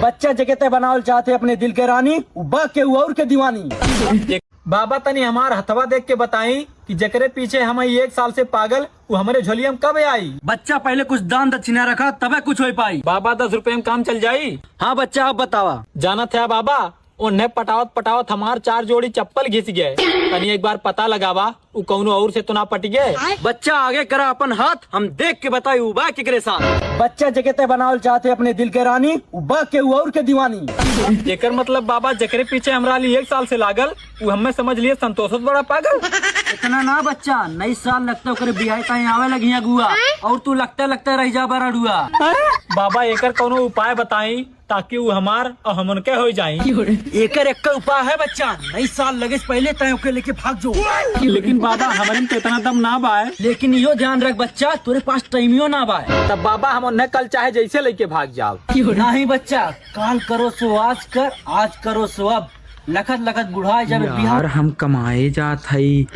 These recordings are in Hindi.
बच्चा जगते बनावल चाहते अपने दिल के रानी, बा के और के दीवानी। बाबा तनी हमार हथवा देख के बताई कि जकरे पीछे हम 1 साल से पागल, वो हमारे झोलियम कब आई? बच्चा पहले कुछ दान दक्षिणा रखा तबे कुछ हो पाई। बाबा 10 रुपए में काम चल जाई? हाँ बच्चा अब बतावा। जाना था बाबा, उन्हें पटावत पटावत हमार 4 जोड़ी चप्पल घिस गए। तनी एक बार पता लगावा वो कौनो और से तो ना पट गए। बच्चा आगे करा अपन हाथ, हम देख के बताई उबा केकरे साथ। बच्चा जगते बनावल चाहते अपने दिल के रानी, उबा के और के दीवानी। एकर मतलब बाबा जकरे पीछे हमरा लिए 1 साल से लागल, वो हमें समझ लिए संतोष बड़ा पागल। इतना ना बच्चा, नई साल लगता करे बिहाई ताई आवे लगी गुआ, और तू लगता रह जा बड़ा डुआ। बाबा एकर कोनो उपाय बताई ताकि वो हमार और हम उनके हो जाए। एकर एक उपाय है बच्चा, नई साल लगे पहले तय के लेके भाग जो। लेकिन बाबा हमारे में तो इतना दम ना बाय। लेकिन यो ध्यान रख बच्चा, तेरे पास टाइमियो ना बाय। तब बाबा हम उन्हें कल चाहे जैसे लेके भाग जाओ। नहीं बच्चा, काल करो सो आज कर, आज करो सो अब। लखत लखत बुढ़ा जब यार हम कमाए जात हई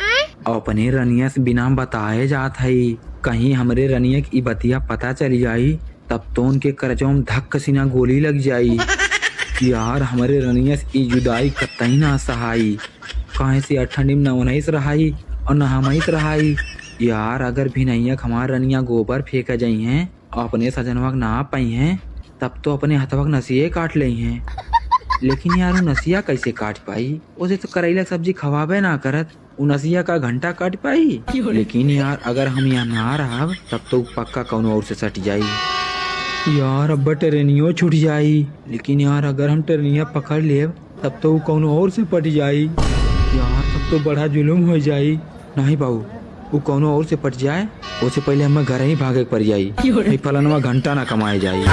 और अपने रनिया से बिना बताए जात हई, कहीं हमरे रनिया की बतिया पता चली जाई तब तो उनके करजों में धक्का सीना गोली लग जाई। यार हमारे रनिया से ई जुदाई कतई ना सहाई, कहीं से ठंडी में न उन्हीं रहाई और न हम रहाई। यार अगर भी नहीं हमार रनिया गोबर फेंका जाई हैं और अपने सजनवक ना पाई हैं तब तो अपने हथवक नसिये काट ली हैं। लेकिन यार वो नसिया कैसे काट पाई? उसे तो करेला सब्जी खवाबे ना करत, वो नसिया का घंटा काट पाई। लेकिन यार अगर हम यहाँ ना रहा तब तो पक्का कौनो और से सट जाई। यार अब ट्रेनियो छूट जाई, लेकिन यार अगर हम ट्रेनिया पकड़ ले तब तो कौनो और से पट जाई। यार तब तो बड़ा जुलूम हो जाई। नहीं बाबू, वो कौनो और से पट जाए उससे पहले हमें घर ही भागे पड़ जाई, फलाना घंटा ना कमाए जाई।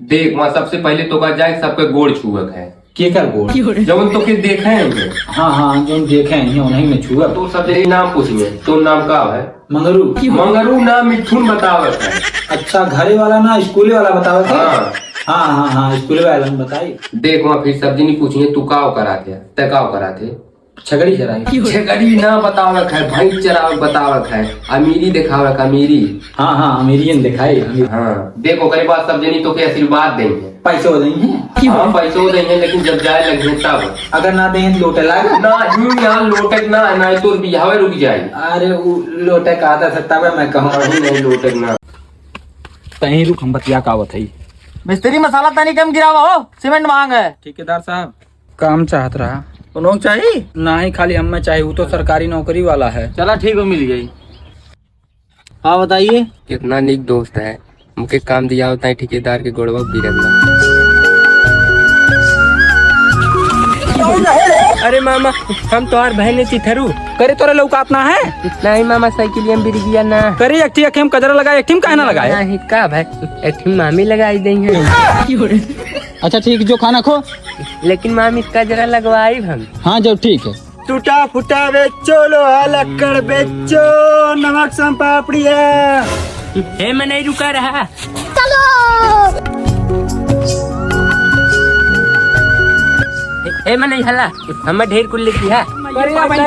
देख वहाँ सबसे पहले तो का जाए सबके गोड़ छुअक है। के कर गोड़? जब तो के देखे हैं। हाँ जो देखे हैं उन्हीं में छुआ। तो सब नाम पूछिए, तो नाम का है? मंगरू। मंगरू नाम मिथुन बतावत है। अच्छा घरे वाला ना स्कूले वाला बतावत है? हाँ स्कूले वाला बताई। देख वहाँ फिर सब्जी नहीं पूछिए, तू काव कराते तय काव कराते? छगड़ी चराई। छगड़ी ना बतावत है, भैंस चराव बतावत है, अमीरी दिखावत अमीरी। हाँ अमीरी दिखाई। हाँ देखो कई बात सब जनी तो के आशीर्वाद देंगे, पैसे हो देंगे। हाँ पैसे हो देंगे, लेकिन जब जाए लगे तब। अगर ना देंगे तो लोटे लाएगा ना, यहाँ लोटक ना है ना तो बिहावे रुक जाए। अरे वो लोटक आता सकता है, मैं कहूँ नहीं लोटक ना। तही रुक हम बतिया कावत है। मिस्त्री मसाला तनी कम गिरावा हो, सीमेंट मांग है। ठेकेदार साहब काम चाहत रहा तो लोग चाहिए? नहीं खाली हम में चाहिए, वो तो सरकारी नौकरी वाला है। चला ठीक हो, मिल गई। हाँ बताइए। कितना निक दोस्त है, मुझे काम दिया होता है ठेकेदार के गोड़वा गिरना। अरे मामा हम तुम्हार बहन चिथरू करे तोरे लौकात ना है? नहीं मामा साइकिल में बिर गया ना। करे एक ठिम कजरा लगाए, एक ठिम काहे ना लगाए? नहीं का भाई, एक ठिम मामी लगाई देंगे। अच्छा ठीक, जो खाना खो। लेकिन मामी कजरा लगवाई हम। हाँ जो ठीक है। टूटा फूटा बेचो, लोहा लक्कड़ बेचो, नमक सम पापड़ी है। हे मैं नहीं रुका रहा। ए मैं नहीं हला, हमें ढेर कुल लिखी है।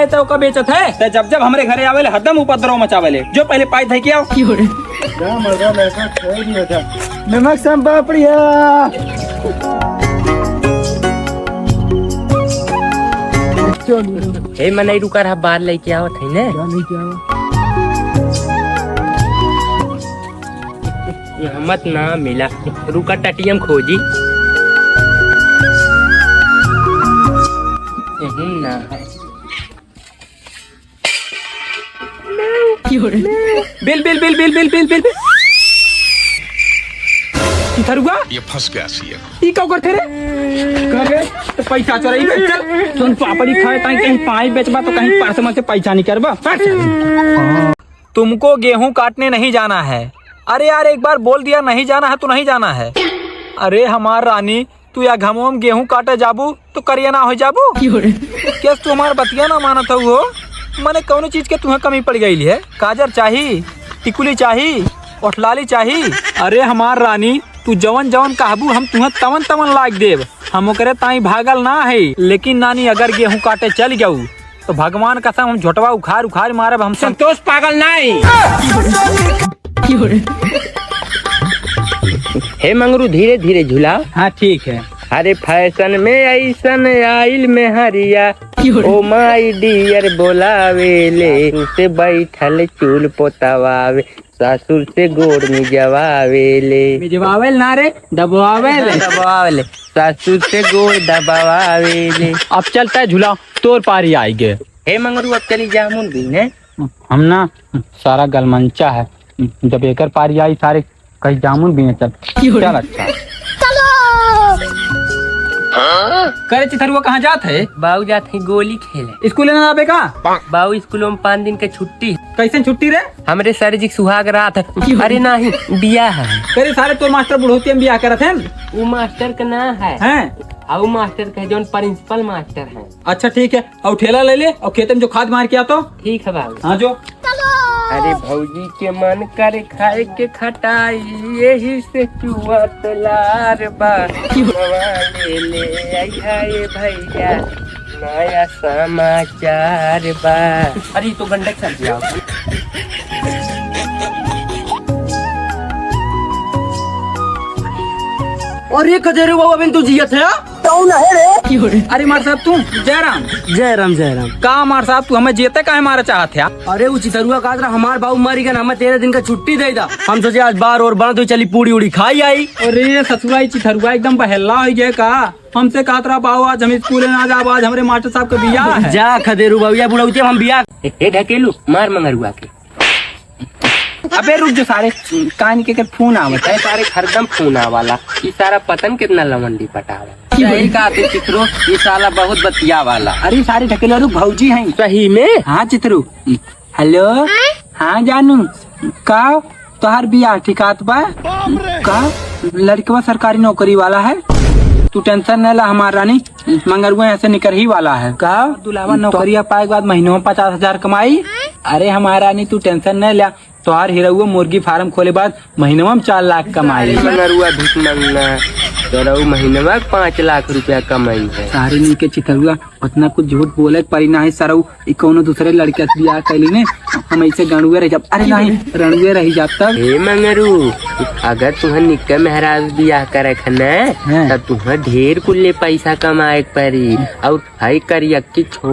तो कब बेचत है? जब हमरे घरे आवेले हरदम उपद्रव मचावेले। जो पहले पाई थे क्या? नमक सम पापड़ी है। हे मैं नहीं रुका रहा, बाहर लेके आओ थे ने। मत ना मिला, रुका टटियम खोजी। ना bill bill bill bill bill bill bill किधर हुआ? ये फंस गया सी। ई का करते रे? करे तो पैसा चोराई गए। चल सुन पापड़ी खाए ताई कहीं पाई बेचबा तो कहीं पास में से पैसा नहीं करबा। तुमको गेहूं काटने नहीं जाना है। अरे यार एक बार बोल दिया नहीं जाना है तो नहीं जाना है। अरे हमार रानी तू या घमों में गेहूं काटे जाबू तो करिया ना हो जाबू। क्या तू हमार बतिया ना मानत हो? मैंने कौन चीज के तुम्हें कमी पड़ गई है? काजर चाहिए, टिकुली चाहिए, ओठलाली चाहिए। अरे हमार रानी तू जवन जवन कहबू हम तुम्हें तवन तवन लाग देव। हम ओकरे ताई भागल ना है। लेकिन नानी अगर गेहूं काटे चल जाऊ तो भगवान कसम हम झोटवा उखाड़ उखाड़ मारब। हम संतोष पागल नहीं। हे मंगरू धीरे धीरे झूला। हाँ ठीक है। अरे फैशन में ऐसन आइल में हरिया ओ माई डियर बोलावेले से बैठल चूल पोतावावे ससुर से गोड़ में जवावेले जवावेल ना रे, दबावेल। दबावेले ससुर से गोड़ दबावेले। अब चलता है झूला, तोर पारी आई गए। हे मंगरू अब चली जामुन भी ने। हम ना सारा गलमंचा है, जब एकर पारी आई सारे कहीं जामुन भी है। चल अच्छा करे चिथरुआ कहाँ जात है? बाबू जाते हैं गोली खेले। स्कूल ना जाबे का? बाबू स्कूलों में 5 दिन के छुट्टी। कैसे छुट्टी रे? हमरे सर जी सुहाग रात है। अरे नहीं बिया है। तेरे सारे तो मास्टर बुढ़ोती में बियाह करत हैं। वो मास्टर का ना है हैं? और मास्टर का जो प्रिंसिपल मास्टर है। अच्छा ठीक है, और ठेला ले ले और खेत में जो खाद मार के आता। ठीक है बाबू। हाँ जो। अरे भौजी के मन करे खाए के खटाई यही से चुआत लार बा ले ले आई है भैया नया समाचार बा। अरे तो गंडक चल गया। अरे खदेरू बाबा बिन तू जियत है? कौन है रे? अरे मार साहब तू जयराम। जयराम जयराम। का मार साहब तू हमें जेते काहे मारा चाहत है? अरे वो चितरुआ का हमार बाबू मारी गन, हमें 13 दिन का छुट्टी दे दा। हम सोचे आज बार और बना तो चली पूड़ी उड़ी खाई आई। अरे ससुराई चिथरुआ एकदम बहल्ला हो गया का? हमसे कहत रहा बाबू आज हम स्कूल ना जा, आज हमारे मास्टर साहब का बियाह है। जा खदेरू बाबू बुढ़ाउती हम बियाह। ए ढकेलू मार मंगरुआ के। अबे रुक जो सारे कान के फोन आवत है। सारे हरदम फोन आवाला। ये सारा पतन कितना लवंडी पटावा। सही कहा चित्रो, ये साला बहुत बतिया वाला। अरे सारे ढकेलो रुक भौजी हैं। सही में? हाँ चित्रू। हेलो हाँ जानू का तोहार बियाह ठिकात बा का? लड़कवा सरकारी नौकरी वाला है, तू टेंशन न ला। हमारा रानी मंगरुआ ऐसे निकल ही वाला है का? दुलावा नौकरिया पाए के बाद महीनों में 50,000 कमाई। अरे हमारा रानी तू टेंशन न लिया, तोहार हिरहुआ मुर्गी फार्म खोले बाद महीनों में 4 लाख कमाई। मंगरुआ भीख मंगना तो महीने में 5 लाख रुपया कमाई है। सारे नी के चितरुआ उतना कुछ झूठ बोले परी ना है सरऊ। कोनो दूसरे लड़के से बियाह कैली ने, हम ऐसे गणुए रह जाब। अरे नहीं रणुए रह जाब तब। हे मंगरू अगर तुह निक्का महराज बियाह करे खना तब तुह ढेर कुल्ले पैसा कमाए परी और हई करियक्की छोड़